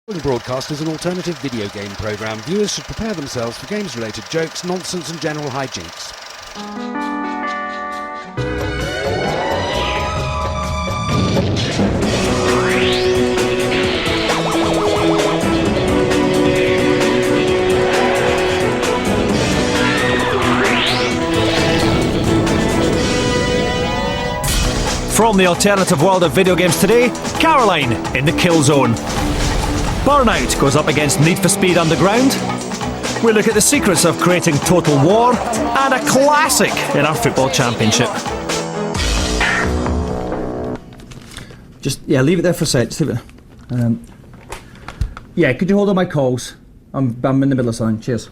Broadcast is an alternative video game program. Viewers should prepare themselves for games-related jokes, nonsense and general hijinks. From the alternative world of video games today, Caroline in the Kill Zone. Burnout goes up against Need for Speed Underground. We look at the secrets of creating Total War and a classic in our football championship. Leave it there for a sec. Just leave it. Could you hold on my calls? I'm in the middle of something. Cheers.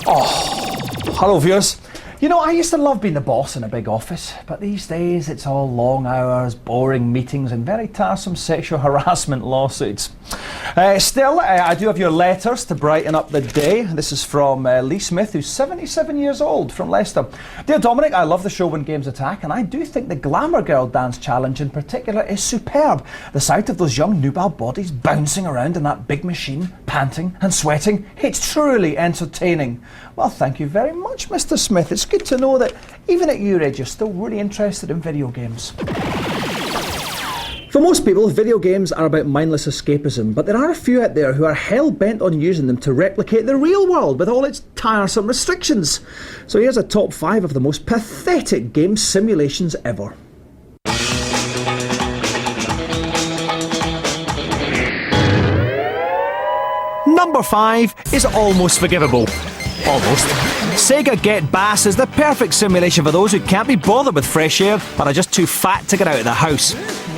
Hello, viewers. You know, I used to love being the boss in a big office, but these days it's all long hours, boring meetings and very tiresome sexual harassment lawsuits. Still, I do have your letters to brighten up the day. This is from Lee Smith, who's 77 years old, from Leicester. Dear Dominic, I love the show When Games Attack, and I do think the Glamour Girl Dance Challenge in particular is superb. The sight of those young nubile bodies bouncing around in that big machine, panting and sweating, it's truly entertaining. Well, thank you very much, Mr. Smith. It's good to know that even at your age, you're still really interested in video games. For most people, video games are about mindless escapism, but there are a few out there who are hell-bent on using them to replicate the real world with all its tiresome restrictions. So here's a top 5 of the most pathetic game simulations ever. Number 5 is almost forgivable. Almost. Sega Get Bass is the perfect simulation for those who can't be bothered with fresh air but are just too fat to get out of the house.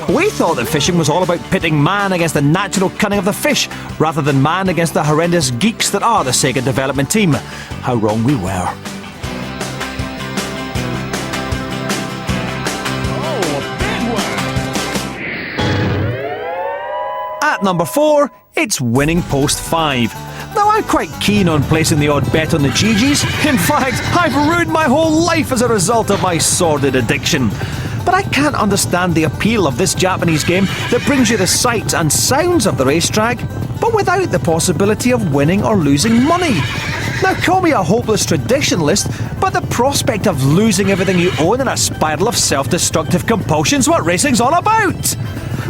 We thought that fishing was all about pitting man against the natural cunning of the fish, rather than man against the horrendous geeks that are the Sega development team. How wrong we were. At number 4, it's Winning Post 5. Now, I'm quite keen on placing the odd bet on the GGs. In fact, I've ruined my whole life as a result of my sordid addiction. But I can't understand the appeal of this Japanese game that brings you the sights and sounds of the racetrack, but without the possibility of winning or losing money. Now, call me a hopeless traditionalist, but the prospect of losing everything you own in a spiral of self-destructive compulsion's what racing's all about.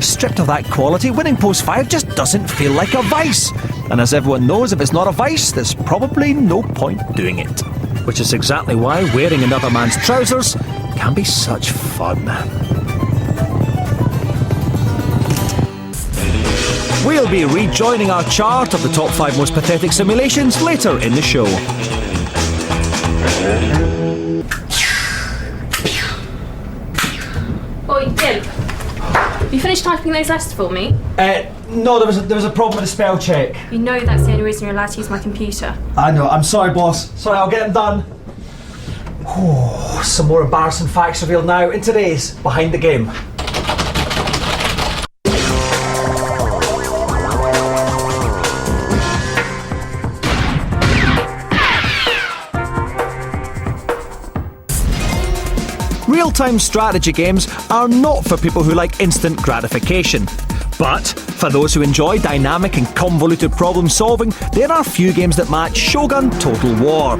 Stripped of that quality, Winning Post 5 just doesn't feel like a vice. And as everyone knows, if it's not a vice, there's probably no point doing it. Which is exactly why wearing another man's trousers can be such fun. We'll be rejoining our chart of the top 5 most pathetic simulations later in the show. Oi, Tim. Have you finished typing those letters for me? No, there was a problem with the spell check. You know that's the only reason you're allowed to use my computer. I know, I'm sorry, boss. Sorry, I'll get them done. Some more embarrassing facts revealed now in today's Behind the Game. Real-time strategy games are not for people who like instant gratification. But for those who enjoy dynamic and convoluted problem solving, there are few games that match Shogun Total War.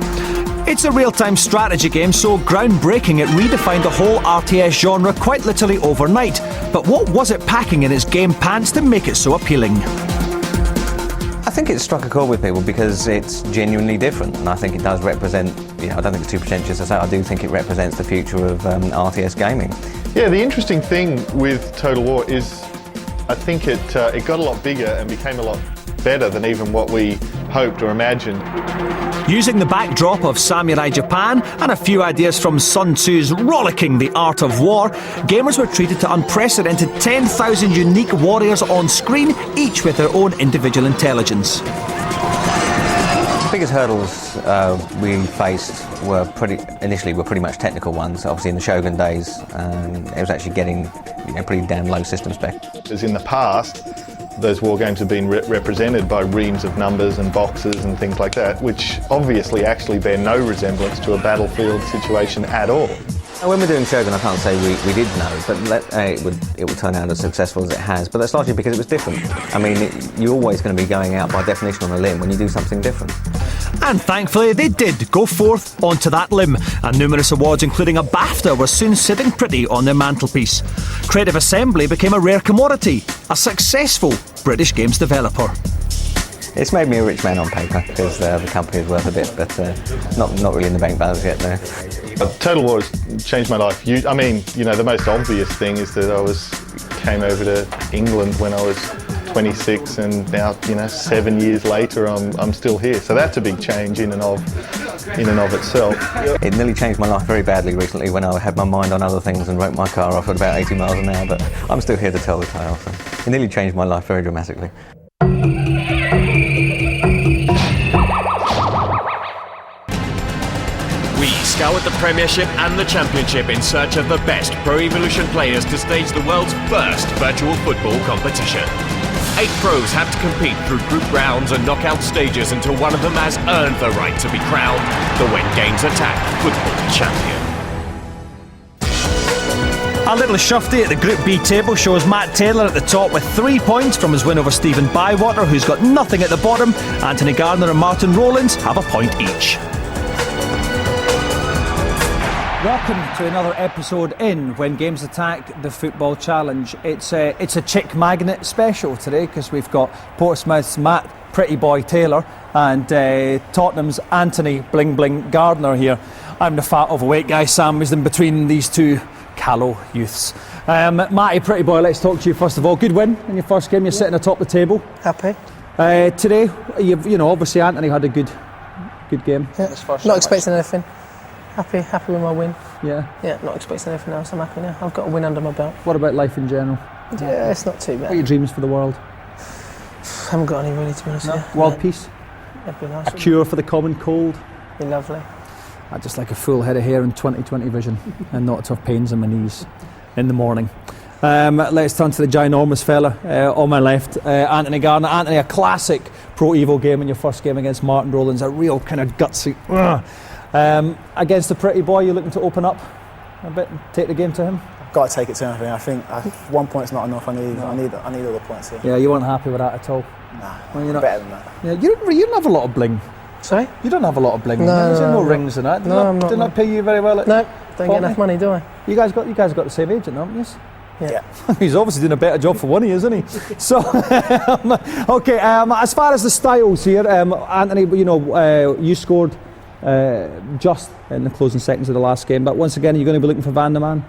It's a real-time strategy game so groundbreaking it redefined the whole RTS genre quite literally overnight. But what was it packing in its game pants to make it so appealing? I think it struck a chord with people because it's genuinely different, and I think it does represent, I don't think it's too pretentious to say, I do think it represents the future of RTS gaming. Yeah, the interesting thing with Total War is I think it got a lot bigger and became a lot better than even what we hoped or imagined. Using the backdrop of Samurai Japan and a few ideas from Sun Tzu's rollicking The Art of War, gamers were treated to unprecedented 10,000 unique warriors on screen, each with their own individual intelligence. The biggest hurdles we faced were pretty much technical ones. Obviously in the Shogun days, it was actually getting pretty damn low system spec. As in the past, those war games have been represented by reams of numbers and boxes and things like that, which obviously actually bear no resemblance to a battlefield situation at all. When we're doing Shogun, I can't say we did know, but it would turn out as successful as it has. But that's largely because it was different. I mean, you're always going to be going out by definition on a limb when you do something different. And thankfully they did go forth onto that limb, and numerous awards including a BAFTA were soon sitting pretty on their mantelpiece. Creative Assembly became a rare commodity, a successful British games developer. It's made me a rich man on paper because the company is worth a bit, but not really in the bank balance yet, no. Total War has changed my life. I mean, the most obvious thing is that I came over to England when I was 26, and now 7 years later I'm still here. So that's a big change in and of itself. It nearly changed my life very badly recently when I had my mind on other things and wrote my car off at about 80 miles an hour, but I'm still here to tell the tale. So it nearly changed my life very dramatically. We scoured the Premiership and the Championship in search of the best Pro Evolution players to stage the world's first virtual football competition. 8 pros had to compete through group rounds and knockout stages until one of them has earned the right to be crowned the When Games Attack Football Champion. A little shufty at the Group B table shows Matt Taylor at the top with 3 points from his win over Stephen Bywater, who's got nothing at the bottom. Anthony Gardner and Martin Rowlands have a point each. Welcome to another episode in When Games Attack, the Football Challenge. It's a chick magnet special today because we've got Portsmouth's Matt Pretty Boy Taylor and Tottenham's Anthony Bling Bling Gardner here. I'm the fat overweight guy. Sam is in between these two callow youths. Matty Pretty Boy, let's talk to you first of all. Good win in your first game. You're sitting atop the table. Happy. Today, obviously Anthony had a good game. Yeah. Not expecting anything. Happy with my win. Yeah, not expecting anything else. I'm happy now. I've got a win under my belt. What about life in general? Yeah, it's not too bad. What are your dreams for the world? I haven't got any really, to be honest. No? with you. World Yeah. peace? It'd be nice. A cure for the common cold? Be lovely. I just like a full head of hair and 20/20 vision and not to have pains in my knees in the morning. Let's turn to the ginormous fella on my left, Anthony Gardner. Anthony, a classic Pro Evo game in your first game against Martin Rowlands, a real kind of gutsy. Against the Pretty Boy, you're looking to open up a bit and take the game to him? Got to take it to him. I think 1 point's not enough. I need all the points here. Yeah, you weren't happy with that at all? Nah, Well, you're not- better than that. Yeah, you don't have a lot of bling. Sorry? You don't have a lot of bling. No, Is there no no. rings and that? No, I'm not, Didn't no. that pay you very well? No, don't get enough money, do I? You guys got the same agent, haven't you? Yeah. He's obviously doing a better job for one of you, isn't he? So, okay. As far as the styles here, Anthony, you scored just in the closing seconds of the last game. But once again, you're going to be looking for Van der Man.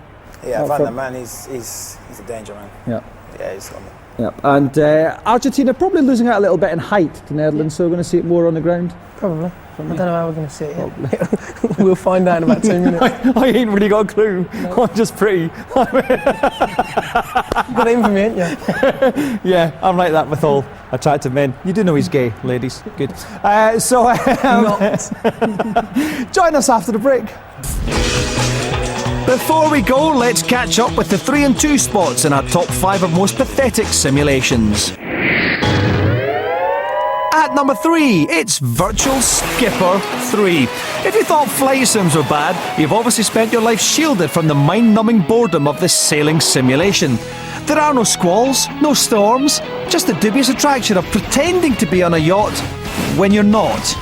Yeah, Not Van for- der Man, he's a danger man. Yeah. Yeah, he's on the... Yep. And Argentina probably losing out a little bit in height to Netherlands, so we're going to see it more on the ground. Probably. I don't know how we're going to see it yet. We'll find out in about 2 minutes. I ain't really got a clue. I'm just pretty. You got it in for me, ain't you? Yeah, I'm like that with all attractive men. You do know he's gay, ladies. Good. Join us after the break. Before we go, let's catch up with the 3 and 2 spots in our top 5 of most pathetic simulations. At number 3, it's Virtual Skipper 3. If you thought flight sims were bad, you've obviously spent your life shielded from the mind-numbing boredom of this sailing simulation. There are no squalls, no storms, just the dubious attraction of pretending to be on a yacht when you're not.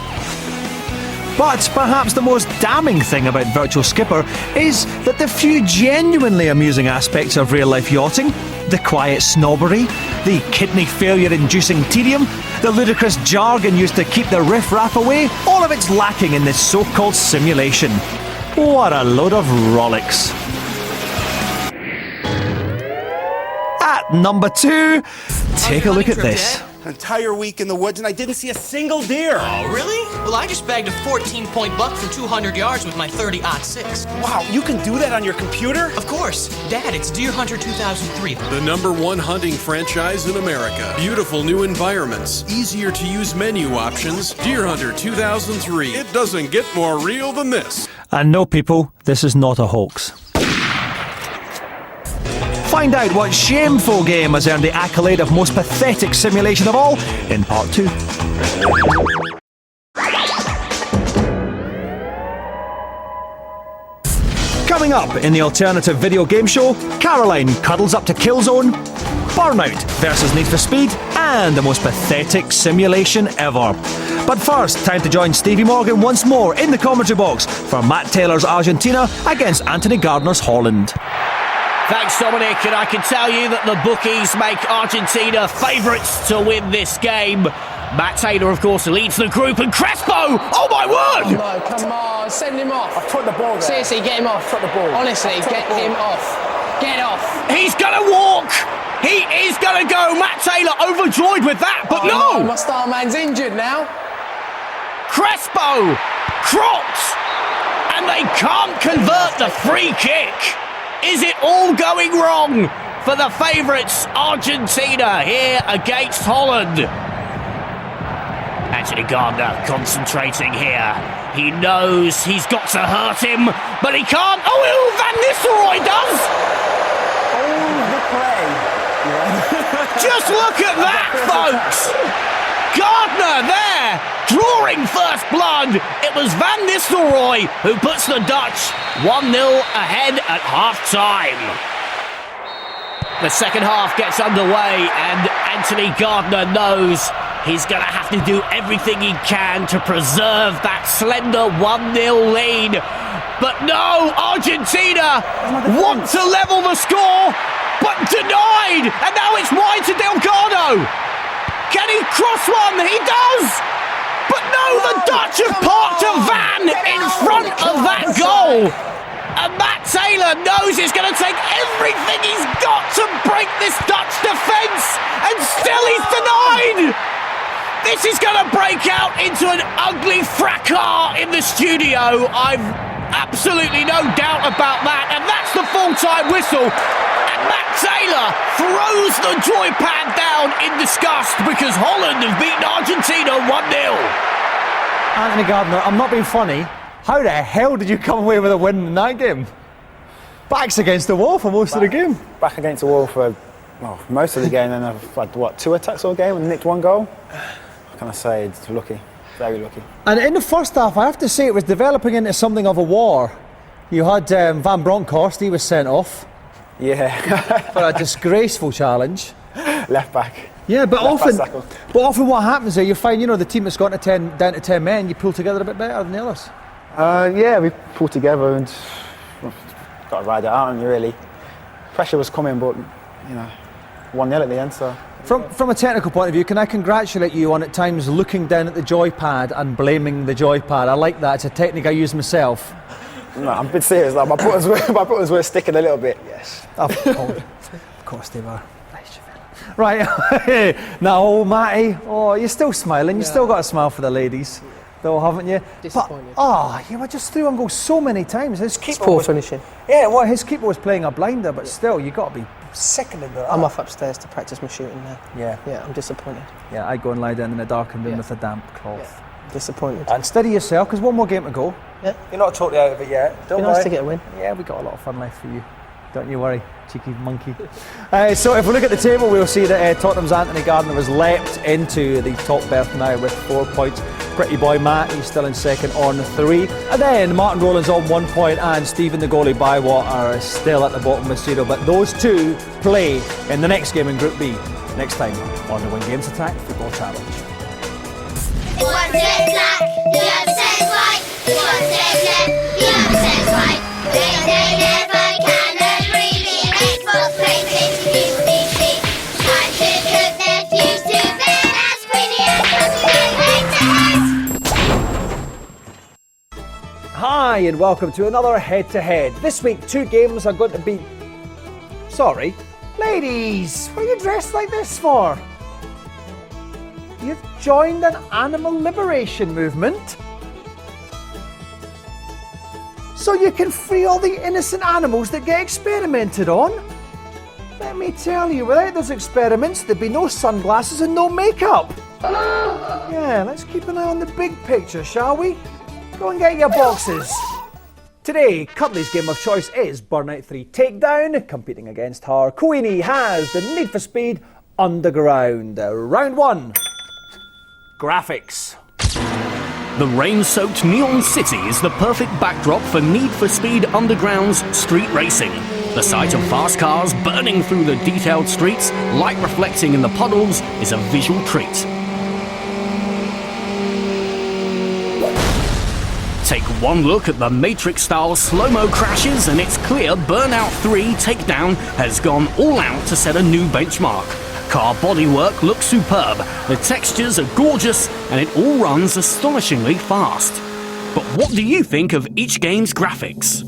But perhaps the most damning thing about Virtual Skipper is that the few genuinely amusing aspects of real-life yachting, the quiet snobbery, the kidney failure-inducing tedium, the ludicrous jargon used to keep the riff-raff away, all of it's lacking in this so-called simulation. What a load of rollicks. At number 2, take a look at this. Entire week in the woods and I didn't see a single deer. Oh, really? Well, I just bagged a 14-point buck from 200 yards with my 30-06. Wow, you can do that on your computer? Of course. Dad, it's Deer Hunter 2003. The #1 hunting franchise in America. Beautiful new environments, easier to use menu options. Deer Hunter 2003. It doesn't get more real than this. And no, people, this is not a hoax. Find out what shameful game has earned the accolade of most pathetic simulation of all in part 2. Coming Coming up in the alternative video game show, Caroline cuddles up to Killzone, Burnout versus Need for Speed, and the most pathetic simulation ever. But first, time to join Stevie Morgan once more in the commentary box for Matt Taylor's Argentina against Anthony Gardner's Holland. Thanks, Dominic, and I can tell you that the bookies make Argentina favourites to win this game. Matt Taylor, of course, leads the group, and Crespo! Oh my word! Oh no, come on, send him off. I've took the ball there. Seriously, get him off. Took the ball. Honestly, get him off. Get off. He's gonna walk! He is gonna go! Matt Taylor overjoyed with that, but no! My star man's injured now. Crespo! Crocs! And they can't convert the free kick! Is it all going wrong for the favourites Argentina here against Holland? Anthony Gardner concentrating here. He knows he's got to hurt him, but he can't. Oh, Van Nistelrooy does! Oh, the play. Just look at that, folks! Gardner there, drawing first blood. It was Van Nistelrooy who puts the Dutch 1-0 ahead at half-time. The second half gets underway and Anthony Gardner knows he's going to have to do everything he can to preserve that slender 1-0 lead. But no, Argentina want to level the score, but denied. And now it's wide to Delgado. Can he cross one? He does! But no, the Dutch have parked a van in front of that goal. And Matt Taylor knows he's going to take everything he's got to break this Dutch defence. And still he's denied. This is going to break out into an ugly fracas in the studio. I've absolutely no doubt about that. And that's the full-time whistle. And Matt Taylor throws the joypad down in disgust because Holland have beaten Argentina 1-0. Anthony Gardner, I'm not being funny. How the hell did you come away with a win in that game? Backs against the wall for most of the game. Back against the wall for most of the game, and I've had, 2 attacks all game and nicked 1 goal. What can I say? It's lucky. Very lucky. And in the first half, I have to say, it was developing into something of a war. You had Van Bronckhorst, he was sent off. Yeah. For a disgraceful challenge. Left back. Yeah, but often what happens is you find, the team that's gone down to 10 men, you pull together a bit better than the others. Yeah, we pulled together and got to ride it out, and really pressure was coming, but 1-0 at the end. So from a technical point of view, can I congratulate you on at times looking down at the joypad and blaming the joypad? I like that. It's a technique I use myself. No, I'm a bit serious. Like, my buttons were sticking a little bit. Yes. Of course they were. Right. Now, Matty. Oh, you're still smiling. You still got a smile for the ladies, though, haven't you? Disappointed. You were just through on goal so many times. His keeper poor finishing. Yeah, well, his keeper was playing a blinder, but still, you got to be sickening that. I'm off upstairs to practice my shooting now. Yeah. Yeah, I'm disappointed. Yeah, I'd go and lie down in a darkened room with a damp cloth. Yeah. Disappointed. And steady yourself, because 1 more game to go. Yeah. You're not totally out of it yet. Don't worry. Nice to get a win. Yeah, we got a lot of fun left for you. Don't you worry, cheeky monkey. So if we look at the table, we'll see that Tottenham's Anthony Gardner has leapt into the top berth now with 4 points. Pretty boy Matt, he's still in second on 3. And then Martin Rowland's on 1 point, and Stephen the goalie Bywater is still at the bottom with 0. But those two play in the next game in Group B next time on the Win Games Attack Football Challenge. One says black, the other says white. One says left, the other says right. They never can agree. The Xbox plays interviews PC. Time to cook their fuse to bed as Queenie and Cousin go head-to-head. Hi and welcome to another head-to-head. This week 2 games are going to be... Sorry. Ladies, what are you dressed like this for? You've joined an animal liberation movement? So you can free all the innocent animals that get experimented on? Let me tell you, without those experiments, there'd be no sunglasses and no makeup. Yeah, let's keep an eye on the big picture, shall we? Go and get your boxes. Today, Cuddly's game of choice is Burnout 3 Takedown. Competing against her, Queenie has the Need for Speed Underground. Round 1. Graphics. The rain-soaked Neon City is the perfect backdrop for Need for Speed Underground's street racing. The sight of fast cars burning through the detailed streets, light reflecting in the puddles, is a visual treat. Take one look at the Matrix-style slow-mo crashes and it's clear Burnout 3 Takedown has gone all out to set a new benchmark. Car bodywork looks superb, the textures are gorgeous, and it all runs astonishingly fast. But what do you think of each game's graphics?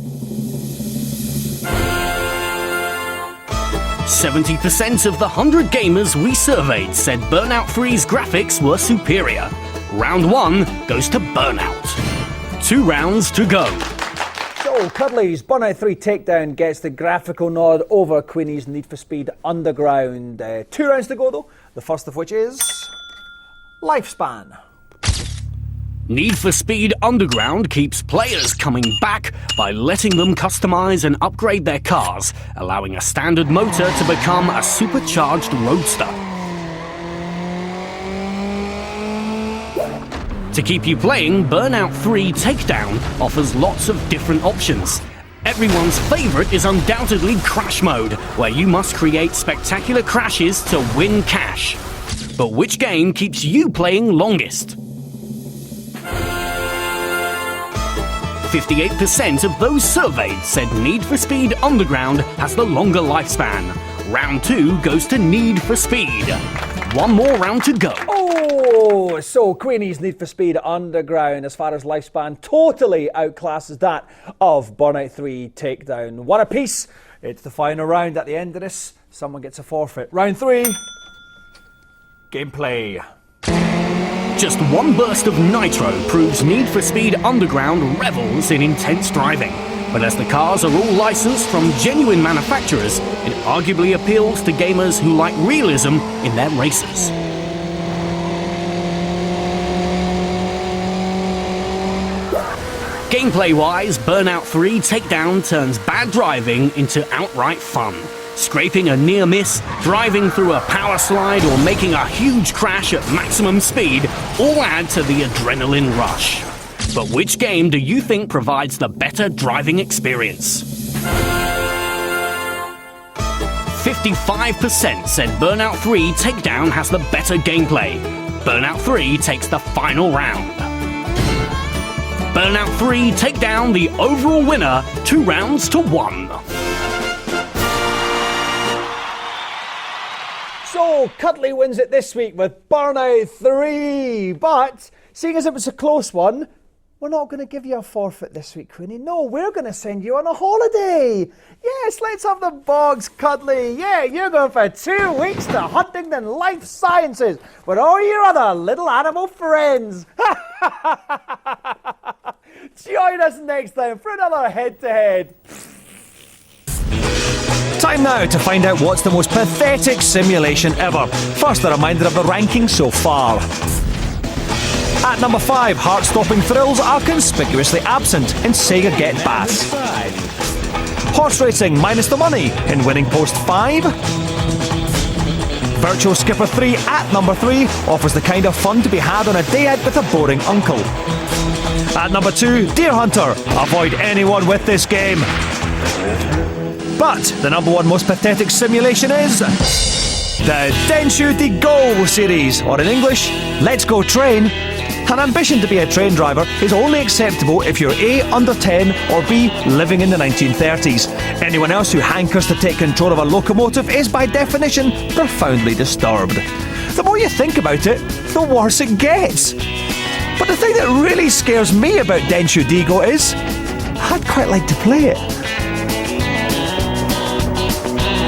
70% of the 100 gamers we surveyed said Burnout 3's graphics were superior. Round 1 goes to Burnout. 2 rounds to go. So, Cuddly's Burnout 3 Takedown gets the graphical nod over Queenie's Need for Speed Underground. 2 rounds to go, though. The first of which is Lifespan. Need for Speed Underground keeps players coming back by letting them customize and upgrade their cars, allowing a standard motor to become a supercharged roadster. To keep you playing, Burnout 3 Takedown offers lots of different options. Everyone's favourite is undoubtedly Crash Mode, where you must create spectacular crashes to win cash. But which game keeps you playing longest? 58% of those surveyed said Need for Speed Underground has the longer lifespan. Round 2 goes to Need for Speed. 1 more round to go. Oh, so Queenie's Need for Speed Underground, as far as lifespan, totally outclasses that of Burnout 3 Takedown. 1 apiece. It's the final round. At the end of this, someone gets a forfeit. Round 3. Gameplay. Just 1 burst of nitro proves Need for Speed Underground revels in intense driving. But as the cars are all licensed from genuine manufacturers, it arguably appeals to gamers who like realism in their races. Gameplay-wise, Burnout 3 Takedown turns bad driving into outright fun. Scraping a near miss, driving through a power slide, or making a huge crash at maximum speed all add to the adrenaline rush. But which game do you think provides the better driving experience? 55% said Burnout 3 Takedown has the better gameplay. Burnout 3 takes the final round. Burnout 3 Takedown, the overall winner, 2 rounds to 1. So, Cuddly wins it this week with Burnout 3. But, seeing as it was a close one, we're not going to give you a forfeit this week, Queenie. No, we're going to send you on a holiday. Yes, let's have the bogs, Cuddly. Yeah, you're going for 2 weeks to Huntingdon Life Sciences with all your other little animal friends. Join us next time for another head-to-head. Time now to find out what's the most pathetic simulation ever. First, a reminder of the rankings so far. At number 5, heart-stopping thrills are conspicuously absent in Sega Get Bass. Horse racing minus the money in Winning Post 5. Virtual Skipper 3 at number 3 offers the kind of fun to be had on a day out with a boring uncle. At number 2, Deer Hunter. Avoid anyone with this game. But the number 1 most pathetic simulation is the Denshu de Go series, or in English, Let's Go Train. An ambition to be a train driver is only acceptable if you're A, under 10, or B, living in the 1930s. Anyone else who hankers to take control of a locomotive is by definition profoundly disturbed. The more you think about it, the worse it gets. But the thing that really scares me about Denshu Digo is I'd quite like to play it.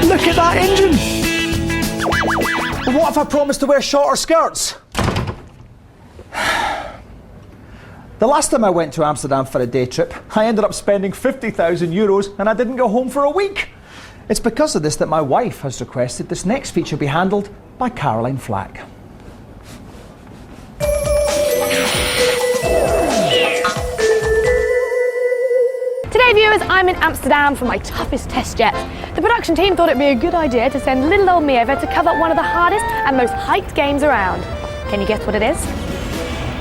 Look at that engine! What if I promised to wear shorter skirts? The last time I went to Amsterdam for a day trip, I ended up spending €50,000 and I didn't go home for a week. It's because of this that my wife has requested this next feature be handled by Caroline Flack. Today, viewers, I'm in Amsterdam for my toughest test jet. The production team thought it'd be a good idea to send little old me over to cover one of the hardest and most hyped games around. Can you guess what it is?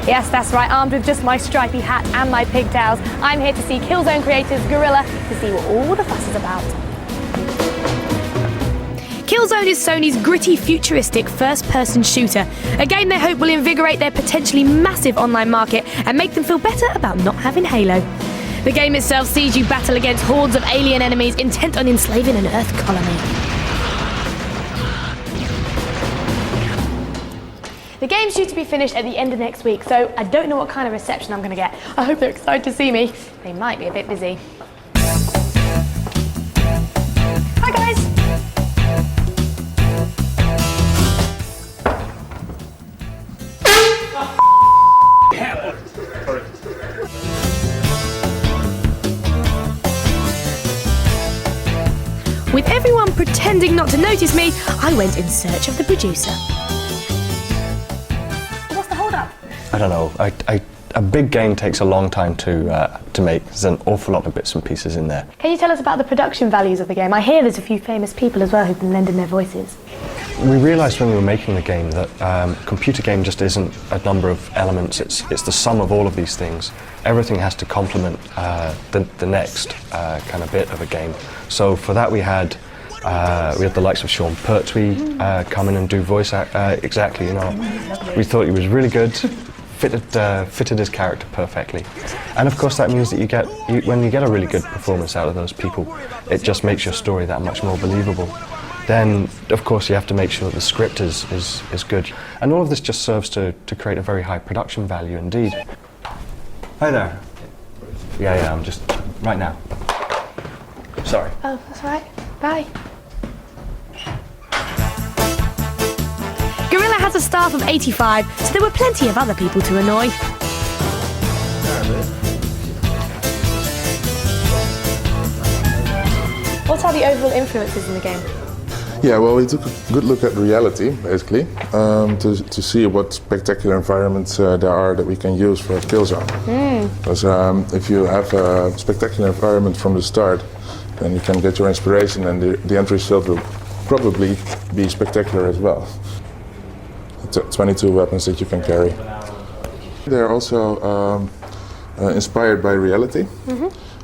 Yes, that's right, armed with just my stripy hat and my pigtails, I'm here to see Killzone creators Guerrilla to see what all the fuss is about. Killzone is Sony's gritty, futuristic first-person shooter, a game they hope will invigorate their potentially massive online market and make them feel better about not having Halo. The game itself sees you battle against hordes of alien enemies intent on enslaving an Earth colony. The game's due to be finished at the end of next week, so I don't know what kind of reception I'm going to get. I hope they're excited to see me. They might be a bit busy. Hi guys! With everyone pretending not to notice me, I went in search of the producer. What's the hold-up? I don't know. A big game takes a long time to make. There's an awful lot of bits and pieces in there. Can you tell us about the production values of the game? I hear there's a few famous people as well who've been lending their voices. We realised when we were making the game that a computer game just isn't a number of elements. It's the sum of all of these things. Everything has to complement the next kind of bit of a game. So for that we had the likes of Sean Pertwee come in and do voice exactly. You know, we thought he was really good. Fitted his character perfectly, and of course that means that when you get a really good performance out of those people, it just makes your story that much more believable. Then of course you have to make sure that the script is good, and all of this just serves to create a very high production value indeed. Hi there. Yeah, I'm just right now. Sorry. Oh, that's all right. Bye. Guerrilla has a staff of 85, so there were plenty of other people to annoy. What are the overall influences in the game? Yeah, well, we took a good look at reality, basically, to see what spectacular environments there are that we can use for Killzone. Because if you have a spectacular environment from the start, then you can get your inspiration, and the end result will probably be spectacular as well. 22 weapons that you can carry. They're also inspired by reality,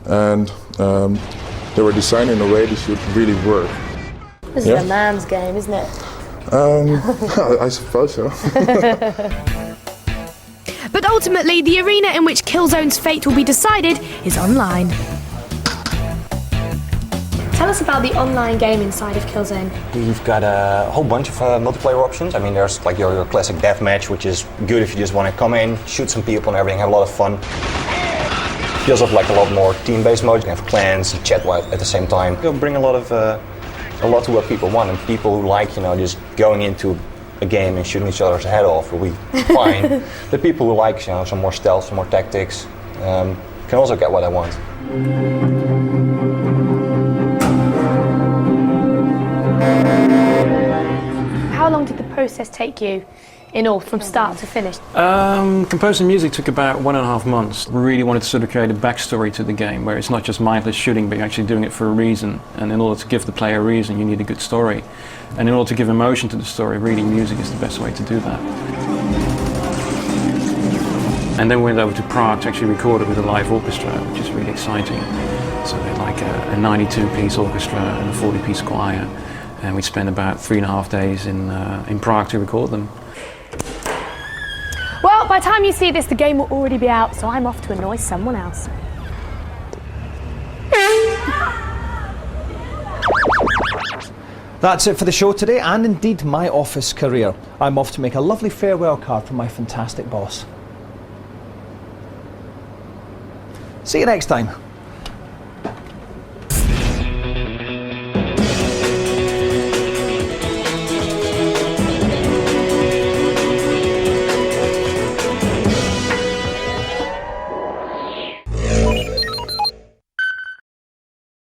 and they were designed in a way that should really work. This is a man's game, isn't it? I suppose so. But ultimately, the arena in which Killzone's fate will be decided is online. Tell us about the online game inside of Killzone. You've got a whole bunch of multiplayer options. I mean, there's like your classic deathmatch, which is good if you just want to come in, shoot some people and everything, have a lot of fun. You also have like a lot more team-based mode. You can have clans, chat at the same time. You'll bring a lot to what people want, and people who like, just going into a game and shooting each other's head off will be fine. The people who like, some more stealth, some more tactics, can also get what they want. How long did the process take you in all, from start to finish? Composing music took about 1.5 months. We really wanted to sort of create a backstory to the game where it's not just mindless shooting, but you're actually doing it for a reason. And in order to give the player a reason, you need a good story. And in order to give emotion to the story, really music is the best way to do that. And then we went over to Prague to actually record it with a live orchestra, which is really exciting. So we had like a 92-piece orchestra and a 40-piece choir. And we spent about 3.5 days in Prague to record them. Well, by the time you see this, the game will already be out, so I'm off to annoy someone else. That's it for the show today, and indeed my office career. I'm off to make a lovely farewell card for my fantastic boss. See you next time.